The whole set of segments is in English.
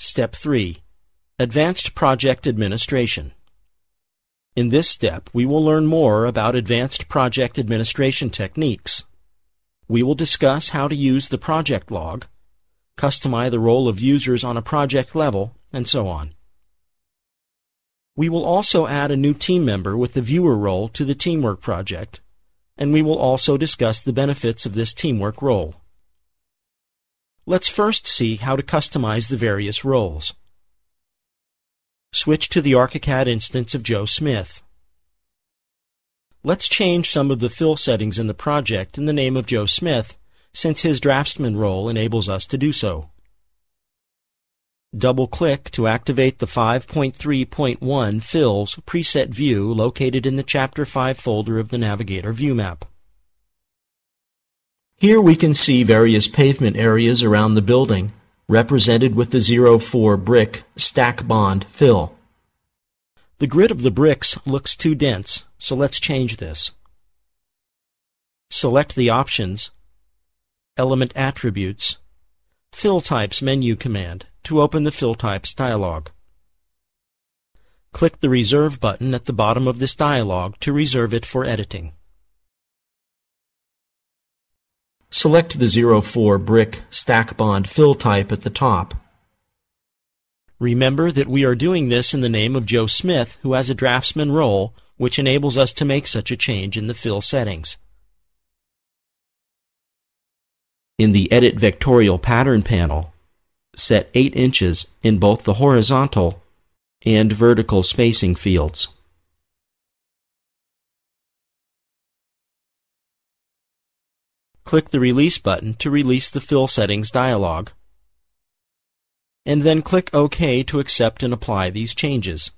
Step 3. Advanced Project Administration. In this step, we will learn more about advanced project administration techniques. We will discuss how to use the project log, customize the role of users on a project level, and so on. We will also add a new team member with the viewer role to the Teamwork project, and we will also discuss the benefits of this Teamwork role. Let's first see how to customize the various roles. Switch to the ArchiCAD instance of Joe Smith. Let's change some of the fill settings in the project in the name of Joe Smith, since his draftsman role enables us to do so. Double-click to activate the 5.3.1 Fills preset view located in the Chapter 5 folder of the Navigator view map. Here we can see various pavement areas around the building, represented with the 04 brick stack bond fill. The grid of the bricks looks too dense, so let's change this. Select the Options, Element Attributes, Fill Types menu command to open the Fill Types dialog. Click the Reserve button at the bottom of this dialog to reserve it for editing. Select the 04 brick stack bond fill type at the top. Remember that we are doing this in the name of Joe Smith, who has a draftsman role, which enables us to make such a change in the fill settings. In the Edit Vectorial Pattern panel, set 8 inches in both the horizontal and vertical spacing fields. Click the Release button to release the Fill Settings dialog, and then click OK to accept and apply these changes.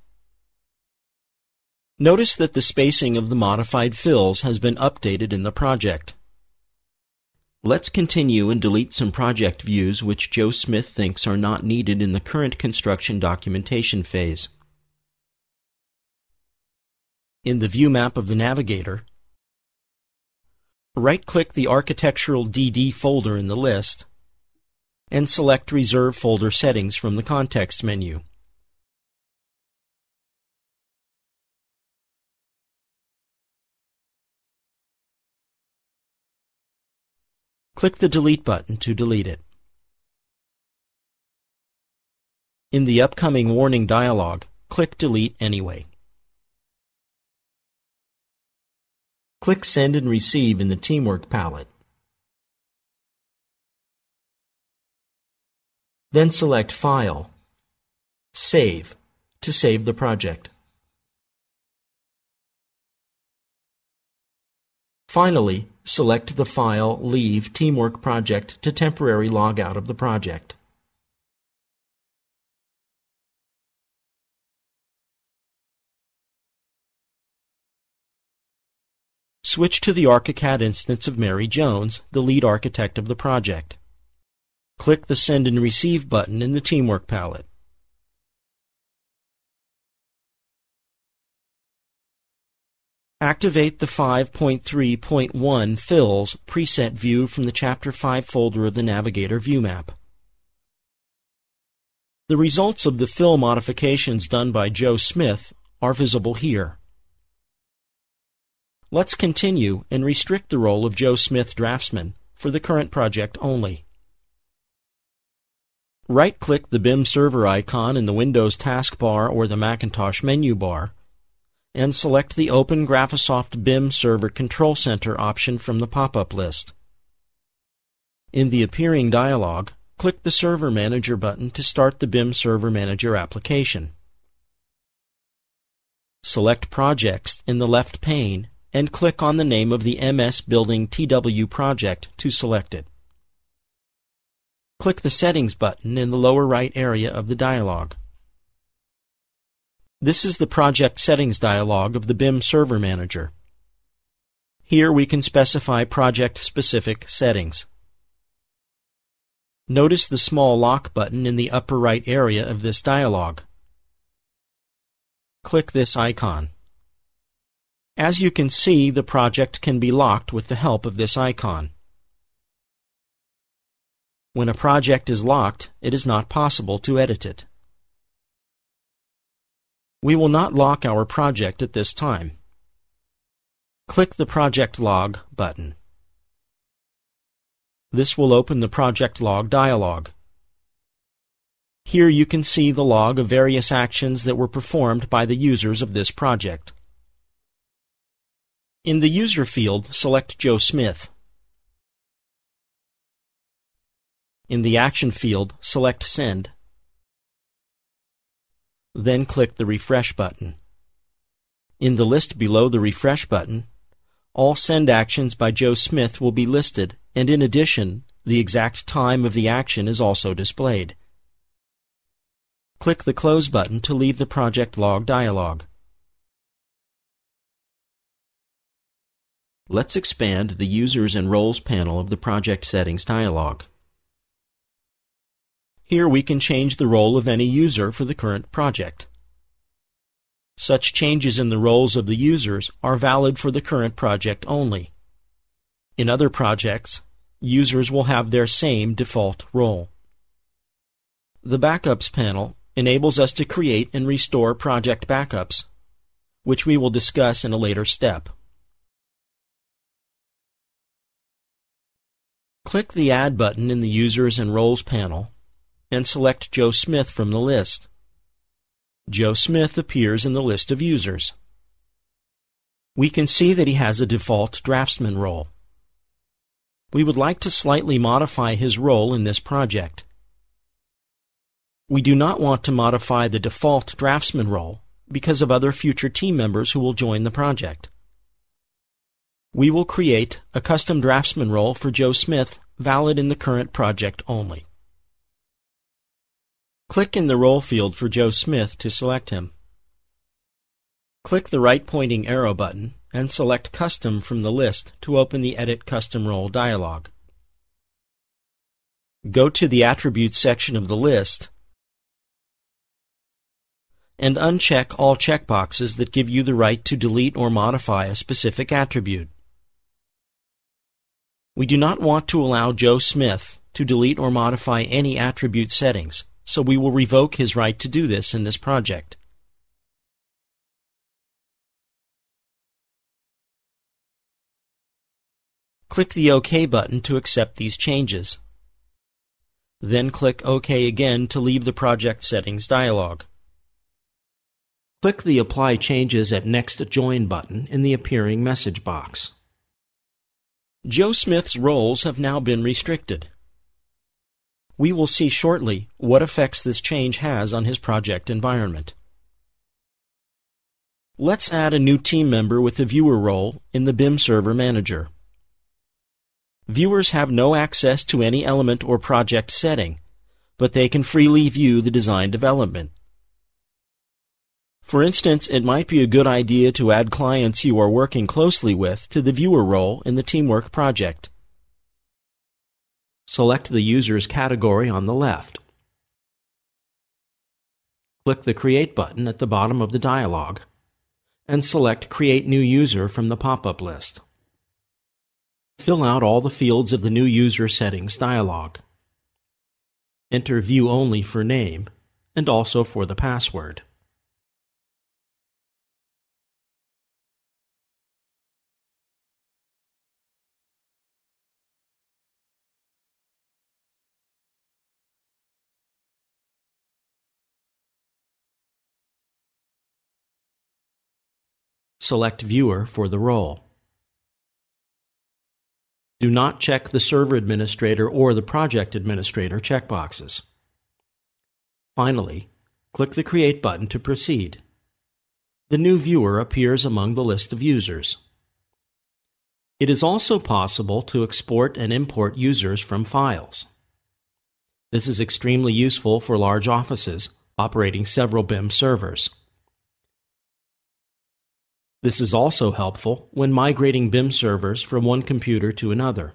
Notice that the spacing of the modified fills has been updated in the project. Let's continue and delete some project views which Joe Smith thinks are not needed in the current construction documentation phase. In the view map of the Navigator, right-click the Architectural DD folder in the list and select Reserve Folder Settings from the context menu. Click the Delete button to delete it. In the upcoming warning dialog, click Delete anyway. Click Send and Receive in the Teamwork palette. Then select File, Save to save the project. Finally, select the file Leave Teamwork Project to temporarily log out of the project. Switch to the ArchiCAD instance of Mary Jones, the lead architect of the project. Click the Send and Receive button in the Teamwork palette. Activate the 5.3.1 Fills preset view from the Chapter 5 folder of the Navigator view map. The results of the fill modifications done by Joe Smith are visible here. Let's continue and restrict the role of Joe Smith Draftsman for the current project only. Right-click the BIM server icon in the Windows taskbar or the Macintosh menu bar, and select the Open GRAPHISOFT BIM Server Control Center option from the pop-up list. In the appearing dialog, click the Server Manager button to start the BIM Server Manager application. Select Projects in the left pane and click on the name of the MS Building TW project to select it. Click the Settings button in the lower right area of the dialog. This is the Project Settings dialog of the BIM Server Manager. Here we can specify project-specific settings. Notice the small lock button in the upper right area of this dialog. Click this icon. As you can see, the project can be locked with the help of this icon. When a project is locked, it is not possible to edit it. We will not lock our project at this time. Click the Project Log button. This will open the Project Log dialog. Here you can see the log of various actions that were performed by the users of this project. In the User field, select Joe Smith. In the Action field, select Send. Then click the Refresh button. In the list below the Refresh button, all send actions by Joe Smith will be listed, and in addition, the exact time of the action is also displayed. Click the Close button to leave the Project Log dialog. Let's expand the Users and Roles panel of the Project Settings dialog. Here we can change the role of any user for the current project. Such changes in the roles of the users are valid for the current project only. In other projects, users will have their same default role. The Backups panel enables us to create and restore project backups, which we will discuss in a later step. Click the Add button in the Users and Roles panel and select Joe Smith from the list. Joe Smith appears in the list of users. We can see that he has a default draftsman role. We would like to slightly modify his role in this project. We do not want to modify the default draftsman role because of other future team members who will join the project. We will create a custom draftsman role for Joe Smith valid in the current project only. Click in the Role field for Joe Smith to select him. Click the right-pointing arrow button and select Custom from the list to open the Edit Custom Role dialog. Go to the Attributes section of the list and uncheck all checkboxes that give you the right to delete or modify a specific attribute. We do not want to allow Joe Smith to delete or modify any attribute settings, so we will revoke his right to do this in this project. Click the OK button to accept these changes. Then click OK again to leave the Project Settings dialog. Click the Apply Changes at Next Join button in the appearing message box. Joe Smith's roles have now been restricted. We will see shortly what effects this change has on his project environment. Let's add a new team member with the Viewer role in the BIM Server Manager. Viewers have no access to any element or project setting, but they can freely view the design development. For instance, it might be a good idea to add clients you are working closely with to the Viewer role in the Teamwork project. Select the Users category on the left. Click the Create button at the bottom of the dialog and select Create New User from the pop-up list. Fill out all the fields of the New User Settings dialog. Enter View Only for name and also for the password. Select Viewer for the role. Do not check the Server Administrator or the Project Administrator checkboxes. Finally, click the Create button to proceed. The new viewer appears among the list of users. It is also possible to export and import users from files. This is extremely useful for large offices operating several BIM servers. This is also helpful when migrating BIM servers from one computer to another.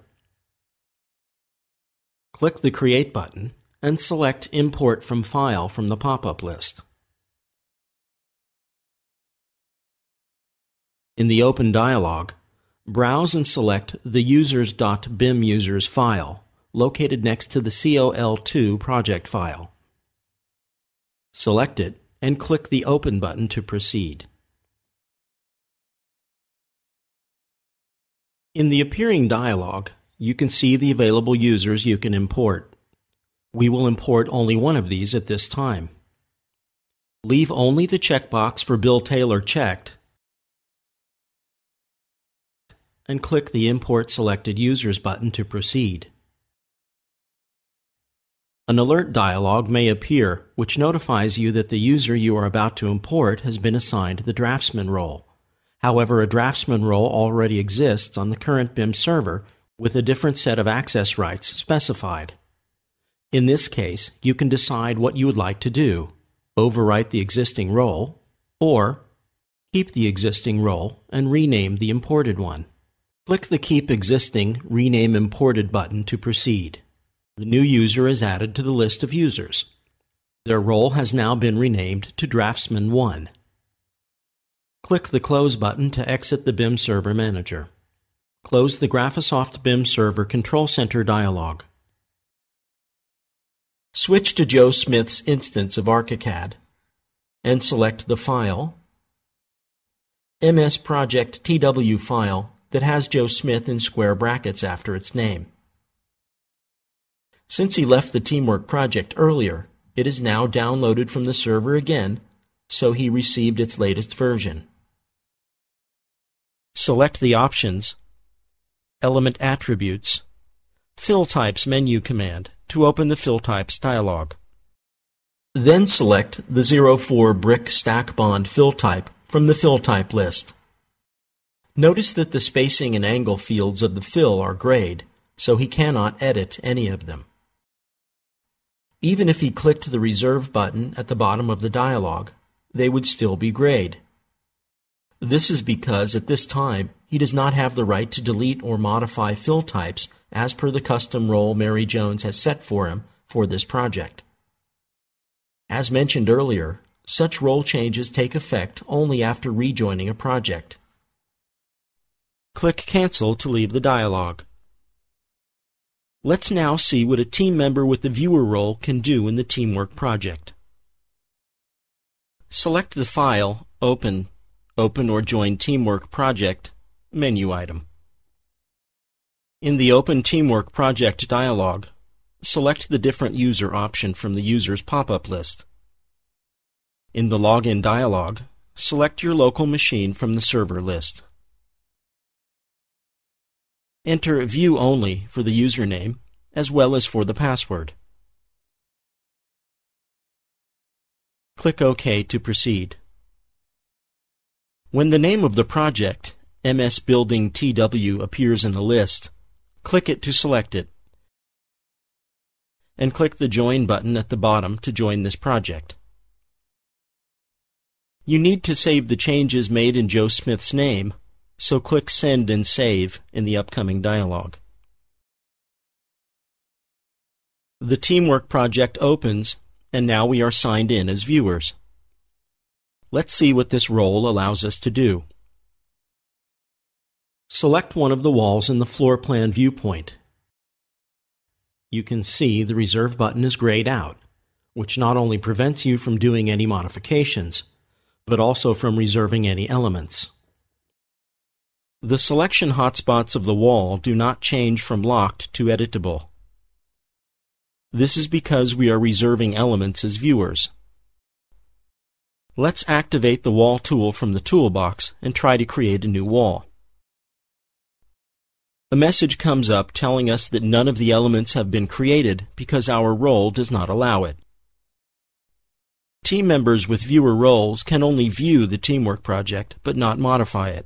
Click the Create button and select Import from File from the pop-up list. In the Open dialog, browse and select the users.bim users file located next to the COL2 project file. Select it and click the Open button to proceed. In the appearing dialog, you can see the available users you can import. We will import only one of these at this time. Leave only the checkbox for Bill Taylor checked and click the Import Selected Users button to proceed. An alert dialog may appear which notifies you that the user you are about to import has been assigned the draftsman role. However, a draftsman role already exists on the current BIM server with a different set of access rights specified. In this case, you can decide what you would like to do: overwrite the existing role, or keep the existing role and rename the imported one. Click the Keep Existing, Rename Imported button to proceed. The new user is added to the list of users. Their role has now been renamed to Draftsman 1. Click the Close button to exit the BIM Server Manager. Close the GRAPHISOFT BIM Server Control Center dialog. Switch to Joe Smith's instance of ArchiCAD and select the file, MS Project TW file, that has Joe Smith in square brackets after its name. Since he left the Teamwork project earlier, it is now downloaded from the server again, so he received its latest version. Select the Options, Element Attributes, Fill Types menu command to open the Fill Types dialog. Then select the 04 Brick Stack Bond fill type from the Fill Type list. Notice that the spacing and angle fields of the fill are grayed, so he cannot edit any of them. Even if he clicked the Reserve button at the bottom of the dialog, they would still be grayed. This is because at this time he does not have the right to delete or modify fill types as per the custom role Mary Jones has set for him for this project. As mentioned earlier, such role changes take effect only after rejoining a project. Click Cancel to leave the dialog. Let's now see what a team member with the viewer role can do in the Teamwork project. Select the File, Open or Join Teamwork Project menu item. In the Open Teamwork Project dialog, select the Different User option from the Users pop-up list. In the Login dialog, select your local machine from the server list. Enter View Only for the username, as well as for the password. Click OK to proceed. When the name of the project, MS Building TW, appears in the list, click it to select it, and click the Join button at the bottom to join this project. You need to save the changes made in Joe Smith's name, so click Send and Save in the upcoming dialog. The Teamwork project opens, and now we are signed in as viewers. Let's see what this role allows us to do. Select one of the walls in the floor plan viewpoint. You can see the Reserve button is grayed out, which not only prevents you from doing any modifications, but also from reserving any elements. The selection hotspots of the wall do not change from locked to editable. This is because we are reserving elements as viewers. Let's activate the Wall tool from the toolbox and try to create a new wall. A message comes up telling us that none of the elements have been created because our role does not allow it. Team members with viewer roles can only view the Teamwork project but not modify it.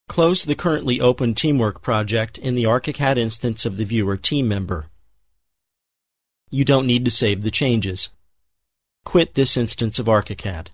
Close the currently open Teamwork project in the ArchiCAD instance of the viewer team member. You don't need to save the changes. Quit this instance of ArchiCAD.